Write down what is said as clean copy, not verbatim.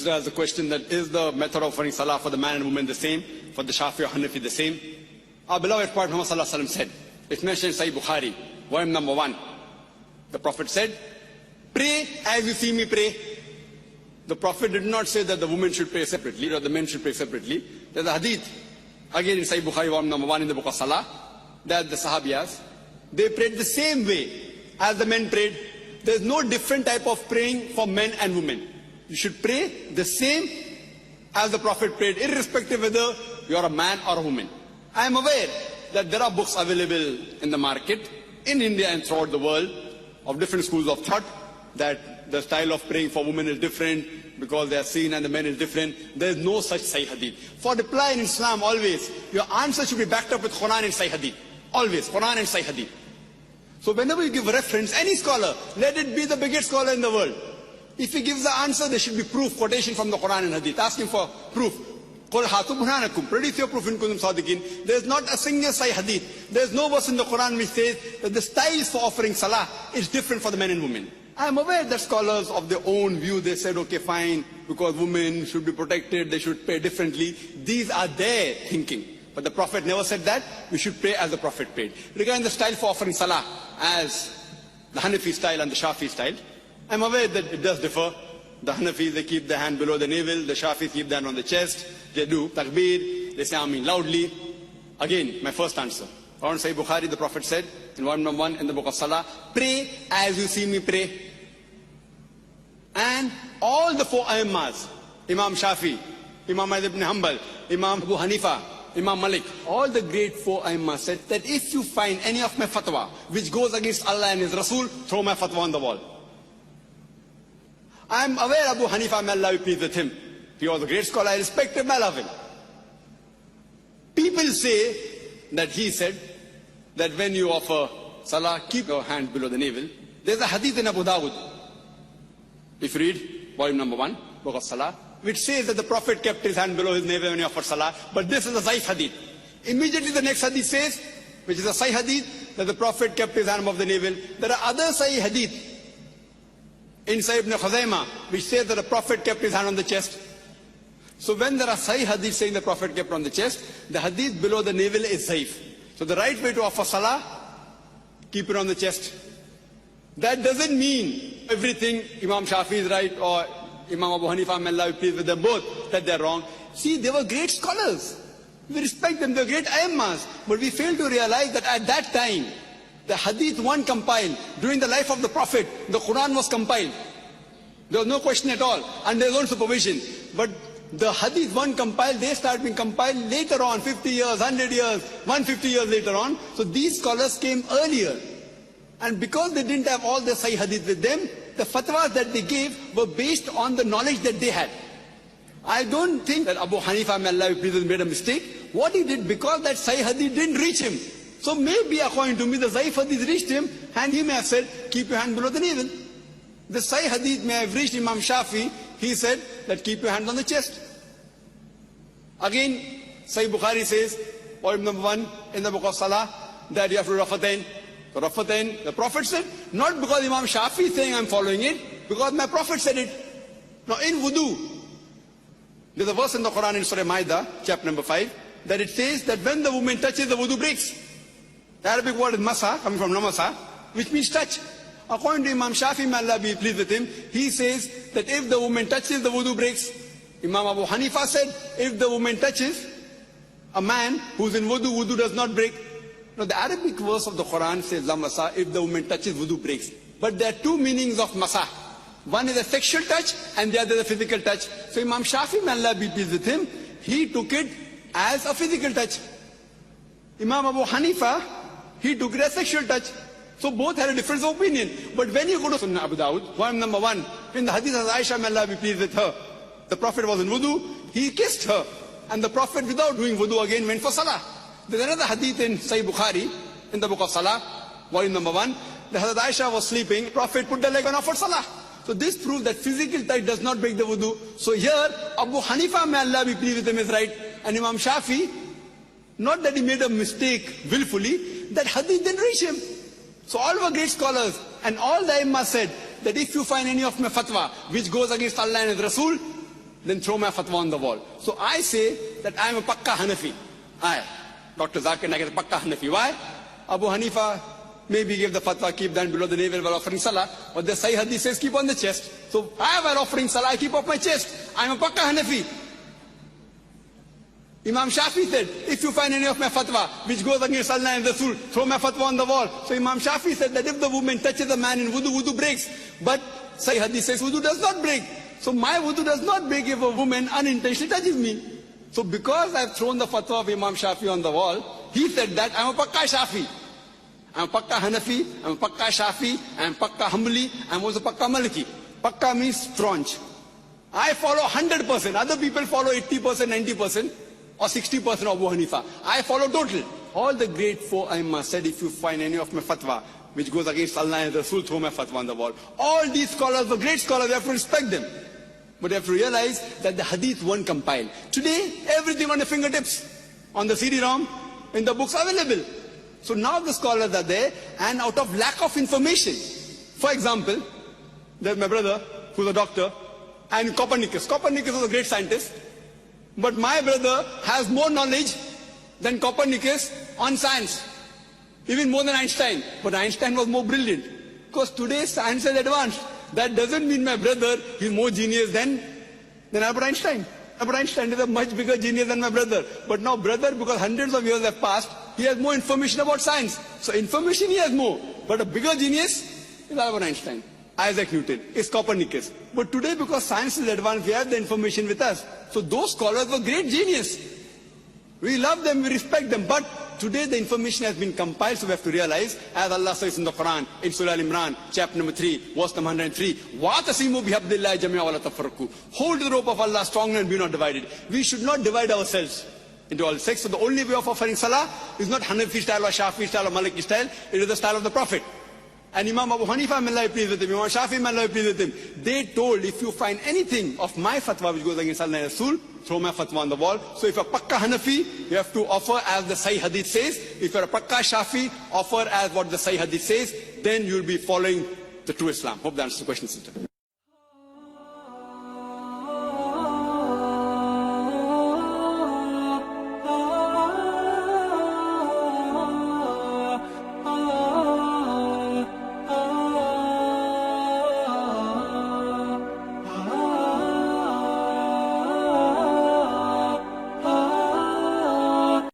consider as a question that is the method of offering salah for the man and woman the same, for the Shafi or Hanafi the same? Our beloved Prophet Muhammad sallallahu alaihi wasallam said, it's mentioned in Sahih Bukhari, volume number 1. The Prophet said, pray as you see me pray. The Prophet did not say that the women should pray separately or the men should pray separately. There's a hadith, again in Sahih Bukhari, volume number 1 in the book of Salah, that the Sahabiyas, they prayed the same way as the men prayed. There's no different type of praying for men and women. You should pray the same as the Prophet prayed, irrespective whether you're a man or a woman. I am aware that there are books available in the market, in India and throughout the world, of different schools of thought, that the style of praying for women is different because they are seen and the men is different. There is no such Sahih Hadith. For reply in Islam, always, your answer should be backed up with Quran and Sahih Hadith. Always, Quran and Sahih Hadith. So whenever you give a reference, any scholar, let it be the biggest scholar in the world. If he gives the answer, there should be proof, quotation from the Quran and Hadith. Ask him for proof. Qul hatu burhanakum. Produce your proof in kuntum sadiqin. There is not a single Sahih Hadith. There is no verse in the Quran which says that the styles for offering salah is different for the men and women. I am aware that scholars of their own view, they said, okay, fine, because women should be protected, they should pray differently. These are their thinking. But the Prophet never said that. We should pray as the Prophet prayed. Regarding the style for offering salah, as the Hanafi style and the Shafi style, I'm aware that it does differ. The Hanafis, they keep the hand below the navel. The Shafis keep the hand on the chest. They do takbir. They say Ameen loudly. Again, my first answer. On Sahih Bukhari, the Prophet said, in volume number 1 in the book of Salah, pray as you see me pray. And all the 4 Aimmas, Imam Shafi, Imam Ahmad ibn Hanbal, Imam Abu Hanifa, Imam Malik, all the great 4 Aimmas said that if you find any of my fatwa which goes against Allah and His Rasul, throw my fatwa on the wall. I am aware Abu Hanifa, may Allah be pleased with him. He was a great scholar, I respect him, I love him. People say that he said that when you offer salah, keep your hand below the navel. There's a hadith in Abu Dawud, if you read volume number 1, book of Salah, which says that the Prophet kept his hand below his navel when he offered salah, but this is a Zaif hadith. Immediately the next hadith says, which is a Sahih hadith, that the Prophet kept his hand above the navel. There are other Sahih hadith in Sahih ibn Khuzaimah, which says that the Prophet kept his hand on the chest. So when there are Sahih hadith saying the Prophet kept on the chest, the hadith below the navel is Zaif. So the right way to offer salah, keep it on the chest. That doesn't mean everything Imam Shafi is right or Imam Abu Hanifa, may Allah be pleased with them both, that they're wrong. See, they were great scholars. We respect them, they're great Aimmas. But we fail to realize that at that time, the Hadith 1 compiled, during the life of the Prophet, the Quran was compiled. There was no question at all, under his own supervision. But the Hadith 1 compiled, they started being compiled later on, 50 years, 100 years, 150 years later on. So these scholars came earlier. And because they didn't have all the Sahih Hadith with them, the fatwas that they gave were based on the knowledge that they had. I don't think that Abu Hanifa, may Allah be pleased with him, made a mistake. What he did, because that Sahih Hadith didn't reach him. So maybe according to me, the Zaif Hadith reached him, and he may have said, keep your hand below the navel. The Sahih Hadith may have reached Imam Shafi, he said that keep your hand on the chest. Again, Sahih Bukhari says, volume number 1 in the book of Salah, that you have to Rafatain. So Rafatain, the Prophet said, not because Imam Shafi is saying I'm following it, because my Prophet said it. Now in wudu, there's a verse in the Quran in Surah Ma'idah, chapter number 5, that it says that when the woman touches, the wudu breaks. The Arabic word is masa, coming from namasa, which means touch. According to Imam Shafi, may Allah be pleased with him, he says that if the woman touches, the wudu breaks. Imam Abu Hanifa said, if the woman touches a man who's in wudu, wudu does not break. Now the Arabic verse of the Quran says, la masa, if the woman touches, wudu breaks. But there are 2 meanings of masa. One is a sexual touch, and the other is a physical touch. So Imam Shafi, may Allah be pleased with him, he took it as a physical touch. Imam Abu Hanifa, he took it as sexual touch. So both had a difference of opinion. But when you go to Sunnah Abu Dawud, volume number 1, in the hadith of Aisha, may Allah be pleased with her, the Prophet was in wudu, he kissed her. And the Prophet, without doing wudu again, went for salah. There's another hadith in Sahih Bukhari, in the book of Salah, volume number 1, the Hazrat Aisha was sleeping, the Prophet put the leg on offered salah. So this proves that physical touch does not break the wudu. So here, Abu Hanifa, may Allah be pleased with him, is right. And Imam Shafi, not that he made a mistake willfully, that hadith didn't reach him. So all were great scholars, and all the Imam said that if you find any of my fatwa which goes against Allah and His Rasul, then throw my fatwa on the wall. So I say that I am a Pakka Hanafi. I, Dr. Zakir Naik, is a Pakka Hanafi. Why? Abu Hanifa maybe gave the fatwa, keep down below the navel while offering salah, but the Sahih Hadith says keep on the chest. So I, while offering salah, I keep off my chest. I am a Pakka Hanafi. Imam Shafi said, if you find any of my fatwa which goes against Allah and Rasul, throw my fatwa on the wall. So Imam Shafi said that if the woman touches a man in wudu, wudu breaks. But Sahih Hadith says wudu does not break. So my wudu does not break if a woman unintentionally touches me. So because I have thrown the fatwa of Imam Shafi on the wall, he said that I am a Pakka Shafi. I am a Pakka Hanafi, I am a Pakka Shafi, I am Pakka Hanbali, I am also Pakka Maliki. Pakka means staunch. I follow 100%. Other people follow 80%, 90%. Or 60% of Abu Hanifa. I follow total. All the great four Aimma said, if you find any of my fatwa which goes against Allah and Rasul, throw my fatwa on the wall. All these scholars were great scholars, we have to respect them. But you have to realize that the hadith weren't compiled. Today, everything on the fingertips, on the CD-ROM, in the books available. So now the scholars are there, and out of lack of information. For example, there's my brother, who's a doctor, and Copernicus. Copernicus was a great scientist. But my brother has more knowledge than Copernicus on science, even more than Einstein. But Einstein was more brilliant. Because today science is advanced. That doesn't mean my brother is more genius than Albert Einstein. Albert Einstein is a much bigger genius than my brother. But now brother, because hundreds of years have passed, he has more information about science. So information he has more. But a bigger genius is Albert Einstein. Isaac Newton, is Copernicus. But today, because science is advanced, we have the information with us. So those scholars were great genius. We love them, we respect them. But today the information has been compiled, so we have to realize, as Allah says in the Quran, in Surah Al-Imran, chapter number 3, verse number 103, وَاتَصِمُوا بِحَبْلِ اللَّهِ جَمِيعًا وَلَا تَفَرَّقُوا. Hold the rope of Allah strongly and be not divided. We should not divide ourselves into all sects. So the only way of offering salah is not Hanafi style or Shafi style or Maliki style, it is the style of the Prophet. And Imam Abu Hanifa, may Allah be pleased with him, Imam Shafi, may Allah be pleased with him, they told, if you find anything of my fatwa which goes against Allah and Rasul, throw my fatwa on the wall. So if you're a Pakka Hanafi, you have to offer as the Sahih Hadith says. If you're a Pakka Shafi, offer as what the Sahih Hadith says. Then you'll be following the true Islam. Hope that answers the question, sister.